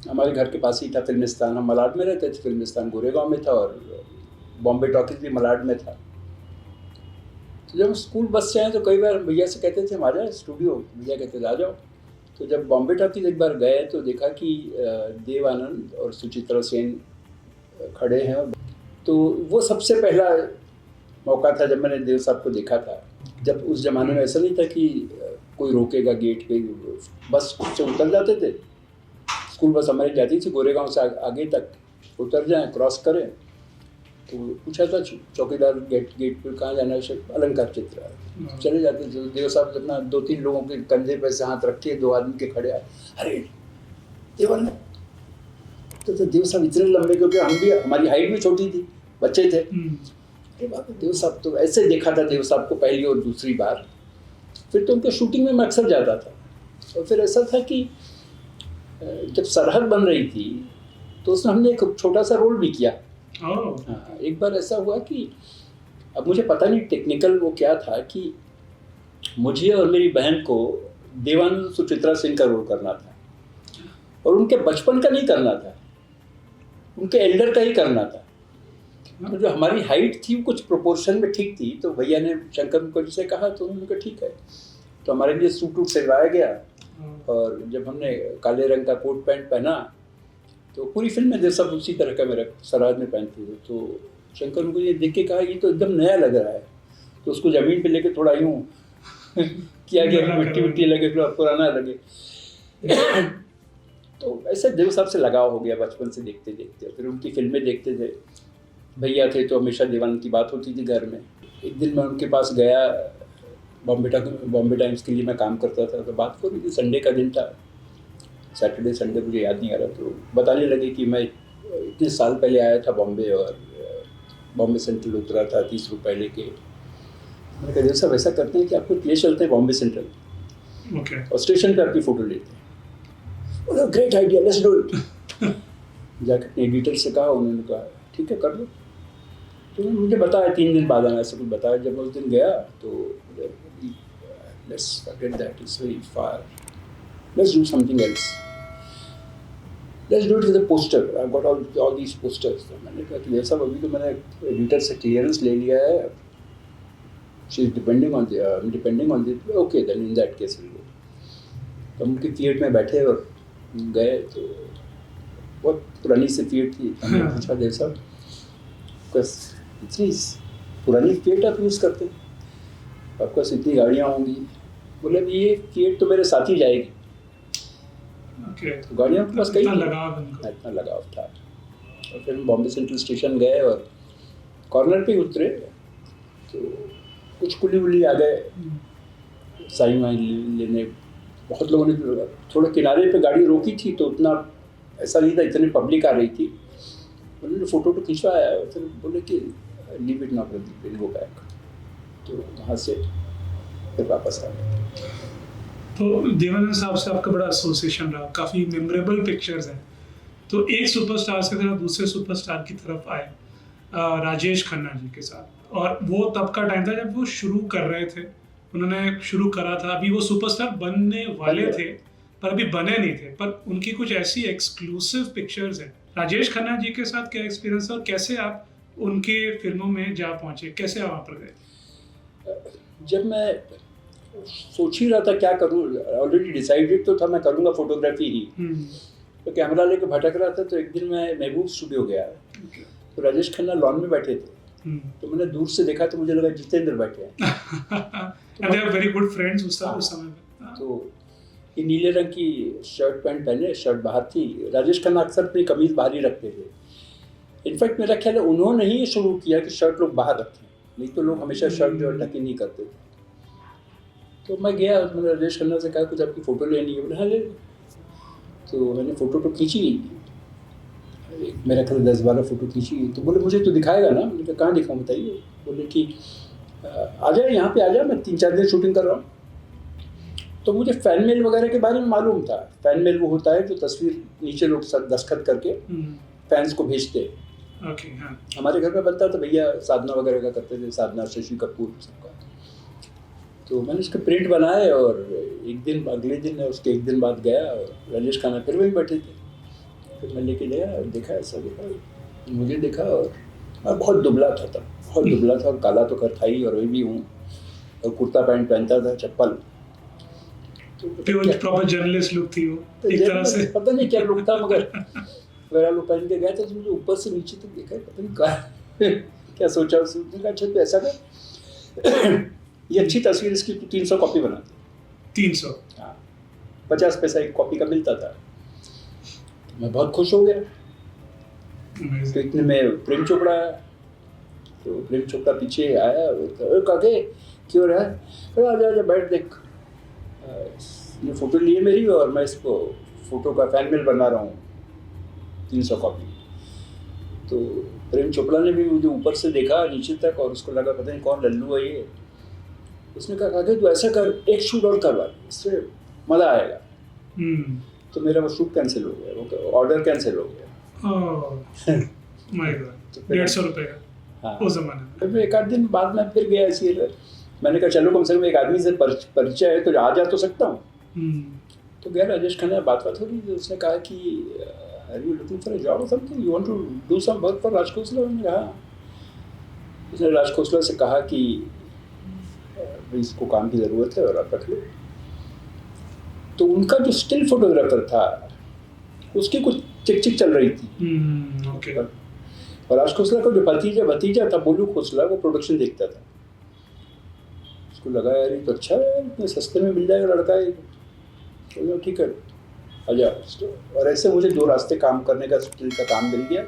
हमारे घर के पास ही था फिल्मिस्तान, हम मलाड में रहते थे, फिल्मिस्तान गोरेगांव में था और बॉम्बे टॉकीज भी मलाड में था। तो जब स्कूल बस से आए तो कई बार भैया से कहते थे हम आ जाए स्टूडियो, भैया कहते थे आ जाओ। तो जब बॉम्बे टॉकीज एक बार गए तो देखा कि देव आनंद और सुचित्रा सेन खड़े हैं। तो वो सबसे पहला मौका था जब मैंने देव साहब को देखा था। जब उस ज़माने में ऐसा नहीं था कि कोई रोकेगा गेट पे, बस उससे उतर जाते थे। स्कूल बस हमारी जाती थी गोरेगांव से आगे तक, उतर जाएं, क्रॉस करें तो पूछा था चौकीदार गेट पे कहाँ जाना है, अलंकार चित्र, चले जाते थे। देव साहब अपना 2-3 लोगों के कंधे पर से हाथ रख के 2 आदमी के खड़े आए, अरे देवन। तो देव साहब इतने लंबे, क्योंकि हम भी, हमारी हाइट भी छोटी थी, बच्चे थे। अरे बाप रे, देव साहब तो ऐसे देखा था देव साहब को पहली और दूसरी बार। फिर तो उनके शूटिंग में मैं अक्सर जाता था। और फिर ऐसा था कि जब सरहद बन रही थी तो उसमें हमने एक छोटा सा रोल भी किया। हाँ, एक बार ऐसा हुआ कि अब मुझे पता नहीं टेक्निकल वो क्या था कि मुझे और मेरी बहन को देवानंद सुचित्रा सिंह का रोल करना था और उनके बचपन का नहीं करना था, उनके एल्डर का ही करना था। तो जो हमारी हाइट थी वो कुछ प्रोपोर्शन में ठीक थी, तो भैया ने शंकर मुखर्जी से कहा तो उन्होंने कहा ठीक है। तो हमारे लिए सूट वूट सिलवाया गया और जब हमने काले रंग का कोट पैंट पहना तो पूरी फिल्म में देव साहब उसी तरह का मेरा सरहद में पहनते थे। तो शंकर मुखर्जी ने देख के कहा ये तो एकदम नया लग रहा है। तो उसको ज़मीन पे लेके थोड़ा यूँ किया गया, मिट्टी मिट्टी लगे, फिर पुराना लगे। तो ऐसे देव साहब से लगाव हो गया बचपन से देखते देखते। फिर उनकी फिल्में देखते थे, भैया थे तो हमेशा देवानंद की बात होती थी घर में। एक दिन मैं उनके पास गया, बॉम्बे टाइम्स के लिए मैं काम करता था, तो बात हो रही थी, संडे का दिन था, सैटरडे संडे मुझे याद नहीं आ रहा। तो बताने लगे कि मैं इतने साल पहले आया था बॉम्बे और बॉम्बे सेंट्रल उतरा था 30 रुपये लेके। मैंने कहा देव साहब ऐसा करते हैं कि आपको ले चलते हैं बॉम्बे सेंट्रल, और स्टेशन पे आपकी फ़ोटो लेते हैं। बोला great idea, let's do it. जाकर अपने एडिटर से कहा, उन्होंने कहा ठीक है कर लो। तो मुझे बताया 3 दिन बाद आना, ऐसा कुछ बताया। जब मैं उस दिन गया तो let's forget that, it's very far, let's do something else, let's do it with a poster, I got all these posters. तो मैंने कहा कि ऐसा अभी तो मैंने एडिटर से क्लियरेंस ले लिया है, she is depending on this, okay then in that case will go. तो उनकी थिएटर में बैठे और गए तो बहुत पुरानी सी थिएटर थी। हमने पूछा देव साहब बस इतनी पुरानी थिएटर आप यूज़ करते हैं, आपके पास इतनी गाड़ियाँ होंगी? बोले ये थिएटर तो मेरे साथ ही जाएगी। तो गाड़ियों के पास कई इतना लगाव था। और फिर हम बॉम्बे सेंट्रल स्टेशन गए और कॉर्नर पे उतरे तो कुछ कुली वुली आ गए साई वाई लेने। बहुत लोगों ने थोड़े किनारे पे गाड़ी रोकी थी, तो उतना ऐसा नहीं था, इतनी पब्लिक आ रही थी। उन्होंने फ़ोटो तो खिंचवाया, फिर बोले कि leave it now, will go back. तो वहाँ से फिर वापस आ गए। तो देवानंद साहब से आपका बड़ा एसोसिएशन रहा, काफ़ी मेमोरेबल पिक्चर्स हैं। तो एक सुपरस्टार से फिर आप दूसरे सुपरस्टार की तरफ आए, राजेश खन्ना जी के साथ। और वो तब का टाइम था जब वो शुरू कर रहे थे, उन्होंने शुरू करा था, अभी वो सुपरस्टार बनने वाले थे पर अभी बने नहीं थे। पर उनकी कुछ ऐसी एक्सक्लूसिव पिक्चर्स हैं। राजेश खन्ना जी के साथ क्या एक्सपीरियंस है और कैसे आप उनके फिल्मों में जा पहुँचे, कैसे आप वहाँ पर गए? जब मैं सोच ही रहा था क्या करूँ, ऑलरेडी डिसाइडेड तो था मैं करूँगा फोटोग्राफी ही। तो कैमरा लेके भटक रहा था, तो एक दिन मैं महबूब स्टूडियो गया। तो राजेश खन्ना लॉन में बैठे थे, तो मैंने दूर से देखा तो मुझे लगा जितेंद्र बैठे हैं। वेरी गुड फ्रेंड्स उस समय में। तो ये नीले रंग की शर्ट पैंट पहने, शर्ट बाहर थी। राजेश खन्ना अक्सर अपनी कमीज बाहर ही रखते थे। इनफैक्ट मेरा ख्याल है उन्होंने ही ये शुरू किया कि शर्ट लोग बाहर रखें, नहीं तो लोग हमेशा शर्ट जो ढकी नहीं करते थे। तो मैं गया, मैंने राजेश खन्ना से कहा कुछ आपकी फ़ोटो लेनी है। बोले हाँ ले। तो मैंने फ़ोटो तो खींची, मेरा ख्याल 10-12 फ़ोटो खींची। तो बोले मुझे तो दिखाएगा ना? मैंने कहा कहाँ दिखाऊँ बताइए। बोले कि आ जाए यहाँ पे, आ जाए, मैं 3-4 दिन शूटिंग कर रहा हूँ। तो मुझे फ़ैन मेल वगैरह के बारे में मालूम था। फ़ैन मेल वो होता है जो तस्वीर नीचे लोग दस्तखत करके फैंस को भेजते। हाँ। हमारे घर में बनता था, भैया साधना वगैरह का करते थे, साधना, शशि कपूर सबका। तो मैंने उसके प्रिंट बनाए और एक दिन, अगले दिन उसके एक दिन बाद गया और राजेश खन्ना फिर वहीं बैठे थे। फिर मैं लेके गया, देखा ऐसा, देखा मुझे, देखा, और मैं बहुत दुबला था तब, बहुत दुबला था, और काला तो खैर था ही, और वही भी हूँ, और कुर्ता पैंट पहनता था, चप्पल, तो प्योर प्रॉपर जर्नलिस्ट लुक थी वो एक तरह से। पता नहीं क्या लुक था, मगर मेरा लोग पहन के गया था, तो मुझे ऊपर से नीचे तक देखा, पता नहीं क्या सोचा उसने, कहा अच्छा तो ऐसा कर, ये अच्छी तस्वीर, इसकी तू 300 कॉपी बना दे। 300? हाँ, 50 पैसा एक कॉपी का मिलता था। तो मैं बहुत खुश हो गया। तो इतने में प्रेम चोपड़ा आया, तो प्रेम चोपड़ा पीछे आया, तो काके क्यों रहा है, अरे आजा आजा बैठ, देख ये फ़ोटो लिए मेरी, और मैं इसको फ़ोटो का फैन मेल बना रहा हूँ, 300 कॉपी। तो प्रेम चोपड़ा ने भी मुझे ऊपर से देखा नीचे तक, और उसको लगा पता नहीं कौन लल्लू है ये। उसने कहा कि तू ऐसा कर, एक शूट और करवा, इससे मज़ा आएगा। तो मेरा वो शूट कैंसिल हो गया, वो ऑर्डर कैंसिल हो गया। माय गॉड, 150 रुपये का हाँ, उस ज़माने में। फिर एक आध दिन बाद में फिर गया ऐसे ही। मैंने कहा चलो कम से कम एक आदमी से परिचय है तो आ जा तो सकता हूँ। तो गया राजेश खन्ना, बात हो रही थी, उसने कहा कि are you looking for a job or something, you want to do some work for Raj Khosla. मैंने कहा, उसने राज खोसला से कहा कि भाई इसको काम की ज़रूरत है और आप रख लो। तो उनका जो स्टिल फोटोग्राफर था उसकी कुछ चिक चल रही थी। ओके। और राज खोसला का जो भतीजा था बोलू खोसला, वो प्रोडक्शन देखता था। उसको लगा यार ये तो अच्छा है, इतने सस्ते में मिल जाएगा लड़का है, तो ठीक है आ जाओ। और ऐसे मुझे 2 रास्ते काम करने का, स्टिल का काम मिल गया।